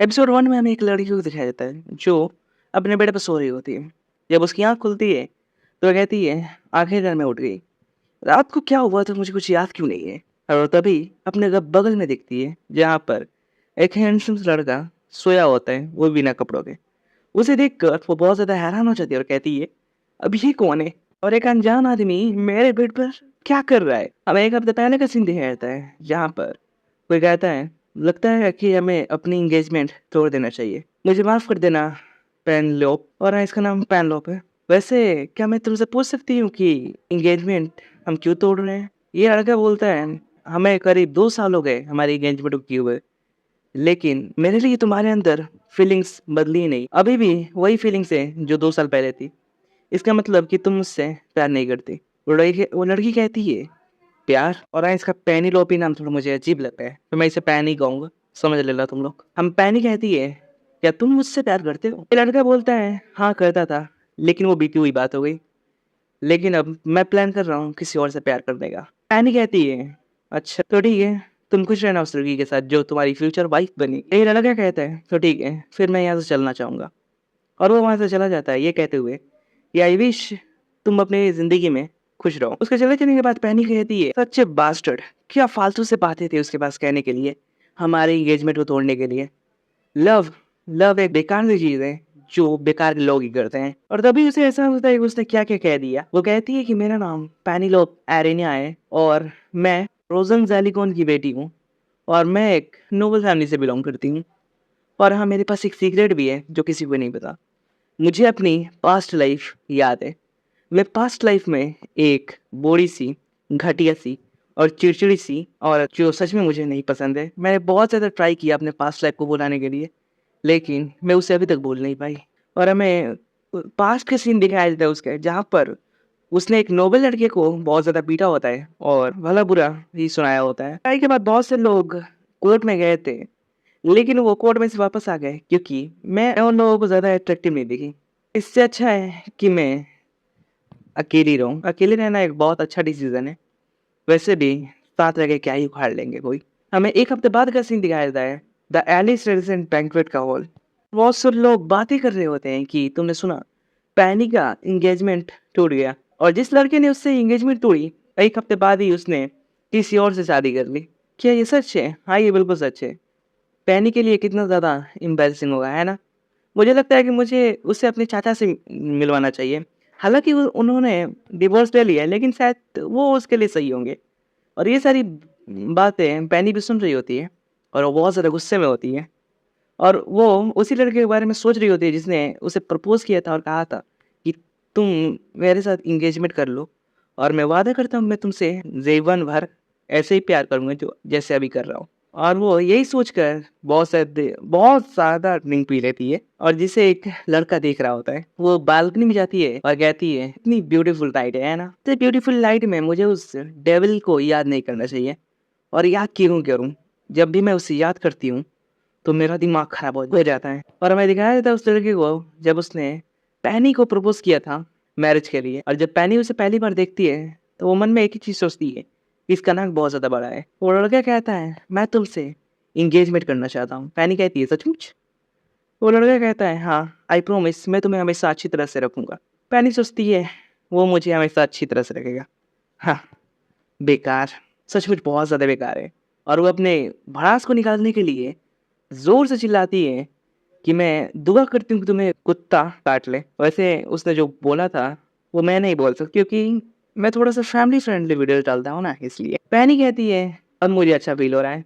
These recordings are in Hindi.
एपिसोड 1 में हमें एक लड़की को दिखाया जाता है जो अपने बेड पे सो रही होती है। जब उसकी आँख खुलती है तो वो कहती है, आखिरकार मैं उठ गई। रात को क्या हुआ था मुझे कुछ याद क्यों नहीं है? और तभी अपने बगल में दिखती है जहाँ पर एक हैंडसम सा लड़का सोया होता है, वो बिना कपड़ों के। उसे देखकर वो बहुत ज़्यादा हैरान हो जाती है और कहती है, अब ये कौन है? और एक अनजान आदमी मेरे बेड पर क्या कर रहा है? हमें 1 हफ्ते पहले का सीन दिखाया जाता है जहाँ पर कोई कहता है, लगता है कि हमें अपनी एंगेजमेंट तोड़ देना चाहिए। मुझे माफ़ कर देना पेनलोप। और हाँ, इसका नाम पेनलोप है। वैसे क्या मैं तुमसे पूछ सकती हूँ कि एंगेजमेंट हम क्यों तोड़ रहे हैं? ये लड़का बोलता है, हमें करीब 2 साल हो गए हमारी एंगेजमेंट को किए हुए। लेकिन मेरे लिए तुम्हारे अंदर फीलिंग्स बदली ही नहीं। अभी भी वही फीलिंग्स है जो 2 साल पहले थी। इसका मतलब कि तुम मुझसे प्यार नहीं करती। वो लड़की कहती है, प्यार? और हाँ, इसका पेनिलोपी नाम थोड़ा मुझे अजीब लगता है, तो मैं इसे पैन ही कहूँगा। समझ लेना तुम लोग। हम पैनी कहती है, क्या तुम मुझसे प्यार करते हो? ये लड़का बोलता है, हाँ करता था, लेकिन वो बीती हुई बात हो गई। लेकिन अब मैं प्लान कर रहा हूँ किसी और से प्यार करने का। पैनी कहती है, अच्छा तो ठीक है, तुम खुश रहना उस लड़की के साथ जो तुम्हारी फ्यूचर वाइफ बनी। ये लड़का कहता है, तो ठीक है, फिर मैं यहाँ से चलना चाहूँगा। और वो वहाँ से चला जाता है ये कहते हुए कि आई विश तुम अपनी ज़िंदगी में खुश रहो। उसके चले जाने के बाद पैनी कहती है, सच बास्टर्ड, क्या फालतू से बातें थी उसके पास कहने के लिए, हमारे एंगेजमेंट को तोड़ने के लिए। लव लव एक बेकार सी चीज़ है जो बेकार के लोग ही करते हैं। और तभी उसे ऐसा होता है कि उसने क्या-क्या कह दिया। वो कहती है कि मेरा नाम पेनिलोप एरेनिया है और मैं रोज़न ज़ैलिकोन की बेटी हूँ और मैं एक नोबल फैमिली से बिलॉन्ग करती हूँ। और हाँ, मेरे पास एक सीक्रेट भी है जो किसी को नहीं पता। मुझे अपनी पास्ट लाइफ याद है। मैं पास्ट लाइफ में एक बोड़ी-सी, घटिया-सी और चिड़चिड़ी-सी औरत जो सच में मुझे नहीं पसंद है। मैंने बहुत ज़्यादा ट्राई किया अपने पास्ट लाइफ को भुलाने के लिए, लेकिन मैं उसे अभी तक भूल नहीं पाई। और हमें पास्ट के सीन दिखाया जाता है उसके, जहाँ पर उसने एक नोबल लड़के को बहुत ज़्यादा पीटा होता है और भला-बुरा ही सुनाया होता है। लड़ाई के बाद बहुत से लोग कोर्ट में गए थे, लेकिन वो कोर्ट में से वापस आ गए क्योंकि मैं उन लोगों को ज़्यादा अट्रैक्टिव नहीं दिखी। इससे अच्छा है कि मैं अकेली रहूँ। अकेले रहना एक बहुत अच्छा डिसीज़न है। वैसे भी साथ रह के क्या ही उखाड़ लेंगे कोई। हमें 1 हफ्ते बाद का सीन दिखाया जाता है, द एलिस रेजिडेंट बैंक्वेट का हॉल। बहुत से लोग बातें कर रहे होते हैं कि तुमने सुना, पैनी का एंगेजमेंट टूट गया और जिस लड़के ने उससे एंगेजमेंट तोड़ी, 1 हफ्ते बाद ही उसने किसी और से शादी कर ली। क्या ये सच है? हाँ, ये बिल्कुल सच है। पैनी के लिए कितना ज़्यादा एम्बैरेसिंग होगा, है ना? मुझे लगता है कि मुझे उससे अपने चाचा से मिलवाना चाहिए। हालाँकि वो उन्होंने डिवोर्स ले लिया है, लेकिन शायद वो उसके लिए सही होंगे। और ये सारी बातें पैनी भी सुन रही होती है और वो बहुत ज़्यादा गुस्से में होती है और वो उसी लड़के के बारे में सोच रही होती है जिसने उसे प्रपोज़ किया था और कहा था कि तुम मेरे साथ एंगेजमेंट कर लो और मैं वादा करता हूँ मैं तुमसे जीवन भर ऐसे ही प्यार करूँगा जो जैसे अभी कर रहा हूँ। और वो यही सोचकर बहुत ज़्यादा ड्रिंक पी लेती है और जिसे एक लड़का देख रहा होता है, वो बालकनी में जाती है और कहती है, इतनी ब्यूटीफुल नाइट है ना? इतनी ब्यूटीफुल नाइट में मुझे उस डेविल को याद नहीं करना चाहिए और याद क्यों करूँ? जब भी मैं उसे याद करती हूँ, तो मेरा दिमाग खराब हो जाता है। और हमें दिखाया जाता है उस लड़के को जब उसने पैनी को प्रपोज़ किया था मैरिज के लिए और जब पैनी उसे पहली बार देखती है, तो वो मन में एक ही चीज़ सोचती है, कि इसका नाक बहुत ज़्यादा बड़ा है। वो लड़का कहता है, मैं तुमसे एंगेजमेंट करना चाहता हूँ। पैनी कहती है, सचमुच? वो लड़का कहता है, हाँ, आई प्रॉमिस मैं तुम्हें हमेशा अच्छी तरह से रखूँगा। पैनी सोचती है, वो मुझे हमेशा अच्छी तरह से रखेगा। हाँ, बेकार, सचमुच बहुत ज़्यादा बेकार है। और वो अपने भड़ास को निकालने के लिए ज़ोर से चिल्लाती है कि मैं दुआ करती हूँ कि तुम्हें कुत्ता काट ले। वैसे उसने जो बोला था, वो मैं नहीं बोल सकती क्योंकि मैं थोड़ा-सा फैमिली फ्रेंडली वीडियो डालता हूँ ना इसलिए। पैनी कहती है, अब मुझे अच्छा फ़ील हो रहा है।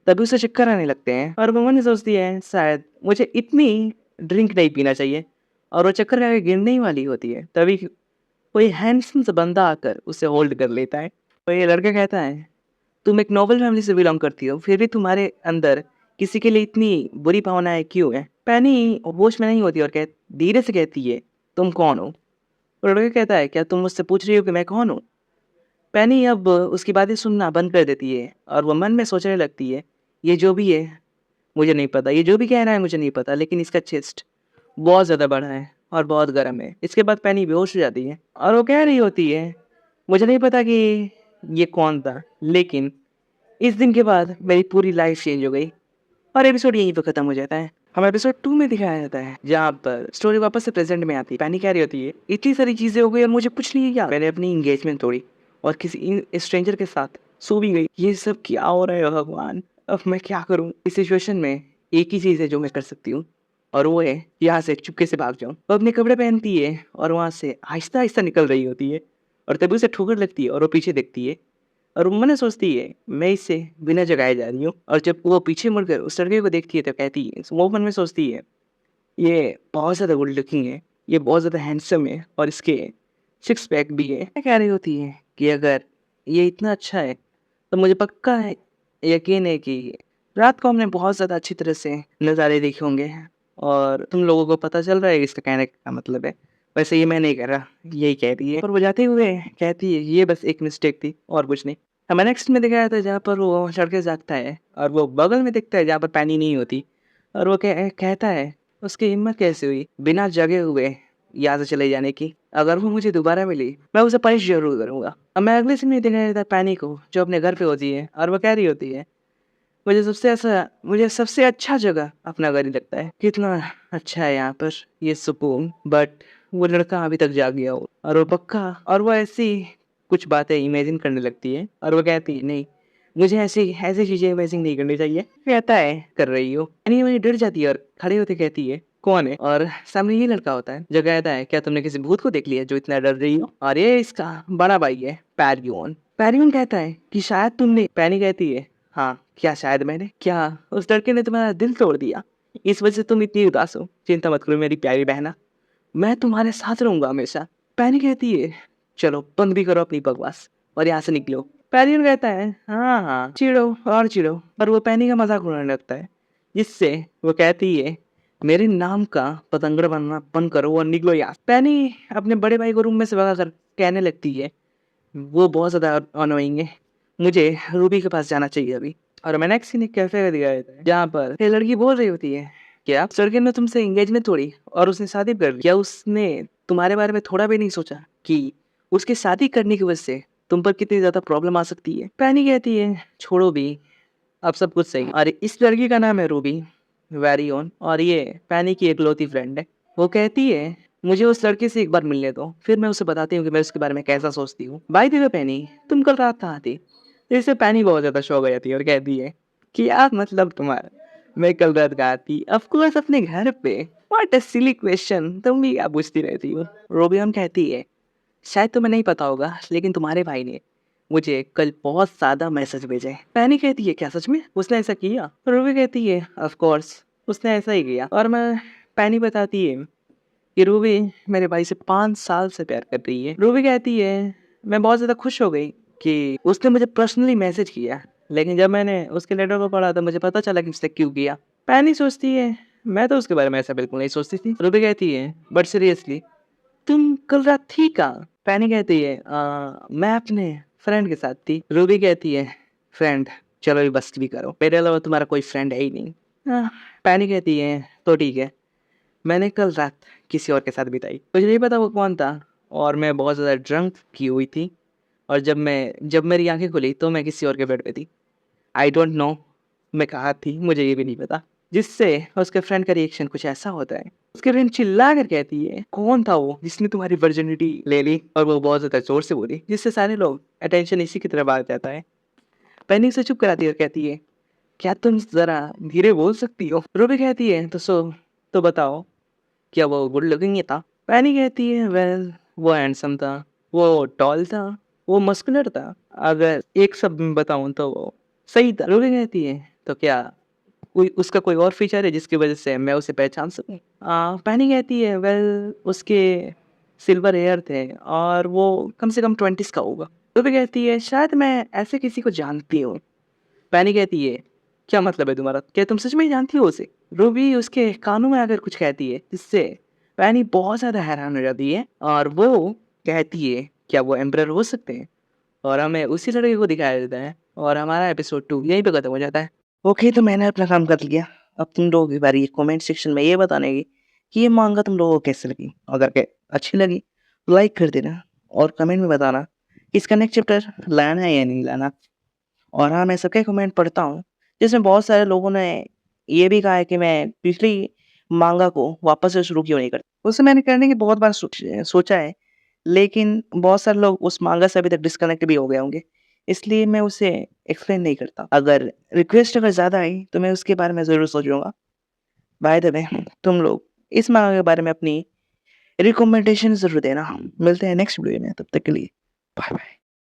तभी उसे चक्कर आने लगते हैं और वो मन में सोचती है, शायद मुझे इतनी ड्रिंक नहीं पीना चाहिए और वो चक्कर खा के गिरने ही वाली होती है। तभी कोई हैंडसम सा बंदा आकर उसे होल्ड कर लेता है। तो ये लड़का कहता है, तुम एक नोबल फैमिली से बिलॉन्ग करती हो, फिर भी तुम्हारे अंदर किसी के लिए इतनी बुरी भावनाएँ क्यों हैं? पैनी होश में नहीं होती और धीरे से कहती है, तुम कौन हो? तो लड़का कहता है, क्या तुम मुझसे पूछ रही हो कि मैं कौन हूँ? पैनी अब उसकी बातें सुनना बंद कर देती है और वो मन में सोचने लगती है, ये जो भी है, मुझे नहीं पता। ये जो भी कह रहा है मुझे नहीं पता, लेकिन इसका चेस्ट बहुत ज़्यादा बड़ा है और बहुत गर्म है। इसके बाद पैनी बेहोश हो जाती है और वो कह रही होती है, मुझे नहीं पता कि ये कौन था, लेकिन इस दिन के बाद मेरी पूरी लाइफ चेंज हो गई। और एपिसोड यहीं पे खत्म हो जाता है। हमें एपिसोड 2 में दिखाया जाता है जहाँ पर स्टोरी वापस से प्रेजेंट में आती है। पैनी कह रही होती है इतनी सारी चीजें हो गई और मुझे कुछ नहीं याद। मैंने अपनी एंगेजमेंट तोड़ी और किसी स्ट्रेंजर के साथ सो भी गई। ये सब क्या हो रहा है भगवान, अब मैं क्या करूँ इस सिचुएशन में। एक ही चीज है जो मैं कर सकती हूँ और वो है यहाँ से चुपके से भाग जाऊँ। वो अपने कपड़े पहनती है और वहाँ से आहिस्ता आहिस्ता निकल रही होती है और तभी उसे ठोकर लगती है और वो पीछे देखती है और वो मन सोचती है मैं इससे बिना जगाए जा रही हूँ। और जब वो पीछे मुड़कर उस लड़के को देखती है तो कहती है, वो मन में सोचती है ये बहुत ज़्यादा गुड लुकिंग है, ये बहुत ज़्यादा हैंडसम है और इसके सिक्स पैक भी है। क्या कह रही होती है कि अगर ये इतना अच्छा है तो मुझे पक्का है, यकीन है कि रात को हमने बहुत ज़्यादा अच्छी तरह से नज़ारे देखे होंगे और तुम लोगों को पता चल रहा है इसका कहने का मतलब है। वैसे ये मैं नहीं कर रहा, यही कह रही है। और वो जाते हुए कहती है ये बस एक मिस्टेक थी और कुछ नहीं। हमें नेक्स्ट में दिखाया था जहाँ पर वो सड़कें जागता है और वो बगल में दिखता है जहाँ पर पैनी नहीं होती और वो कहता है उसकी हिम्मत कैसे हुई बिना जगे हुए यहाँ से चले जाने की। अगर वो मुझे दोबारा मिली मैं उसे पनिश जरूर करूंगा। अब मैं अगले सीन में दिखाया जाता है पैनी को जो अपने घर पे होती है और वो कह रही होती है मुझे सबसे अच्छा जगह अपना घर ही लगता है। कितना अच्छा है यहाँ पर, ये सुकून। बट वो लड़का अभी तक जाग गया हो और वो पक्का और वो ऐसी कुछ बातें इमेजिन करने लगती है और वो कहती है नहीं मुझे ऐसी ऐसी चीजें इमेजिन नहीं करनी चाहिए। कहता है कर रही हो यानी वही डर जाती है और खड़े होते कहती है कौन है। और सामने ये लड़का होता है जो कहता है क्या तुमने किसी भूत को देख लिया जो इतना डर रही हो। और ये इसका बड़ा भाई है पैरियन। पैरियन कहता है कि शायद तुमने। पैनी कहती है हाँ क्या शायद मैंने, क्या उस लड़के ने तुम्हारा दिल तोड़ दिया इस वजह से तुम इतनी उदास हो। चिंता मत करो मेरी प्यारी बहना, मैं तुम्हारे साथ रहूंगा हमेशा। पैनी कहती है चलो बंद भी करो अपनी बकवास और यहाँ से निकलो। पैरियन कहता है हाँ हाँ चिढ़ो और चिढ़ो। और वो पैनी का मजाक उड़ाने लगता है जिससे वो कहती है मेरे नाम का पतंगर बनना बंद करो और निकलो यहाँ। पैनी अपने बड़े भाई को रूम में से भगा कर कहने लगती है वो बहुत ज़्यादा अनोइंग है, मुझे रूबी के पास जाना चाहिए अभी। और मैंने एक सीन एक कैफे का दिखाया जाता है जहाँ पर ये लड़की बोल रही होती है क्या उस लड़के ने तुमसे एंगेजमेंट तोड़ी और उसने शादी कर ली, क्या उसने तुम्हारे बारे में थोड़ा भी नहीं सोचा कि उसकी शादी करने की वजह से तुम पर कितनी ज्यादा प्रॉब्लम आ सकती है। पैनी कहती है छोड़ो भी अब सब कुछ सही। और इस लड़की का नाम है रूबी वेरी ओन और ये पैनी की एकलौती फ्रेंड है। वो कहती है मुझे उस लड़के से एक बार मिलने दो फिर मैं उसे बताती हूँ कि मैं उसके बारे में कैसा सोचती हूँ। बाय द वे पैनी तुम कल रात कहाँ थी। इससे पैनी बहुत ज्यादा शौक हो जाती है और कहती है कि यार मतलब तुम्हारा मैं कल रात कहाँ थी। ऑफ कोर्स अपने घर पे। व्हाट अ सिली क्वेश्चन, तुम भी क्या पूछती रहती हो। रोबियन कहती है शायद तुम्हें नहीं पता होगा लेकिन तुम्हारे भाई ने मुझे कल बहुत ज्यादा मैसेज भेजे। पैनी कहती है क्या सच में उसने ऐसा किया। रूबी कहती है ऑफ कोर्स उसने ऐसा ही किया। और मैं पैनी बताती है कि रूबी मेरे भाई से 5 साल से प्यार कर रही है। रूबी कहती है मैं बहुत ज्यादा खुश हो गई कि उसने मुझे पर्सनली मैसेज किया लेकिन जब मैंने उसके लेटर को पढ़ा तो मुझे पता चला कि उसने क्यों किया। पैनी सोचती है मैं तो उसके बारे में ऐसा बिल्कुल नहीं सोचती थी। रूबी कहती है बट सीरियसली तुम कल रात थी कहाँ। पैनी कहती है मैं अपने फ्रेंड के साथ थी। रूबी कहती है फ्रेंड, चलो ये बस भी करो, मेरे अलावा तुम्हारा कोई फ्रेंड है ही नहीं। पैनी कहती है तो ठीक है मैंने कल रात किसी और के साथ बिताई, मुझे नहीं पता वो कौन था और मैं बहुत ज़्यादा ड्रंक की हुई थी और जब मेरी आंखें खुली तो मैं किसी और के बेड पे थी। आई डोंट नो मैं कहाँ थी, मुझे ये भी नहीं पता। जिससे उसके फ्रेंड का रिएक्शन कुछ ऐसा होता है उसके फ्रेंड चिल्ला कर कहती है कौन था वो जिसने तुम्हारी वर्जिनिटी ले ली। और वो बहुत ज्यादा जोर से बोली जिससे सारे लोग अटेंशन इसी की तरफ आ जाता है। पैनिक से चुप कराती है और कहती है क्या तुम जरा धीरे बोल सकती हो। रूबी कहती है तो बताओ क्या वो गुड लुकिंग ही था। पैनी कहती है वेल वो हैंडसम था, वो टॉल था, वो मस्कुलर था, अगर एक शब्द में बताऊं तो वो सही था। रूबी कहती है तो क्या कोई उसका कोई और फीचर है जिसकी वजह से मैं उसे पहचान सकूं। पैनी कहती है वेल उसके सिल्वर हेयर थे और वो कम से कम 20s का होगा। रूबी कहती है शायद मैं ऐसे किसी को जानती हूँ। पैनी कहती है क्या मतलब है तुम्हारा, क्या तुम सच में जानती हो उसे। रूबी उसके कानों में आकर कुछ कहती है जिससे पैनी बहुत ज्यादा हैरान हो जाती है और वो कहती है क्या वो एम्परर हो सकते हैं। और हमें उसी लड़के को दिखाया जाता है और हमारा एपिसोड 2 यहीं पे खत्म हो जाता है। ओके तो मैंने अपना काम कर लिया, अब तुम लोगों की बारी कमेंट सेक्शन में ये बताने की कि ये मांगा तुम लोगों को कैसे लगी। अगर के अच्छी लगी तो लाइक कर देना और कमेंट में बताना कि इसका नेक्स्ट चैप्टर लाना है या नहीं लाना। और हाँ मैं सबके कमेंट पढ़ता हूँ जिसमें बहुत सारे लोगों ने ये भी कहा है कि मैं पिछली माँगा को वापस से शुरू क्यों नहीं करता। उसे मैंने करने की बहुत बार सोचा है, लेकिन बहुत सारे लोग उस माँगा से अभी तक डिस्कनेक्ट भी हो गए होंगे। इसलिए मैं उसे एक्सप्लेन नहीं करता। अगर रिक्वेस्ट ज़्यादा आई तो मैं उसके बारे में ज़रूर सोचूँगा। बाय द वे तुम लोग इस माँगा के बारे में अपनी रिकमेंडेशन ज़रूर देना। मिलते हैं नेक्स्ट वीडियो में, तब तक के लिए बाय बाय।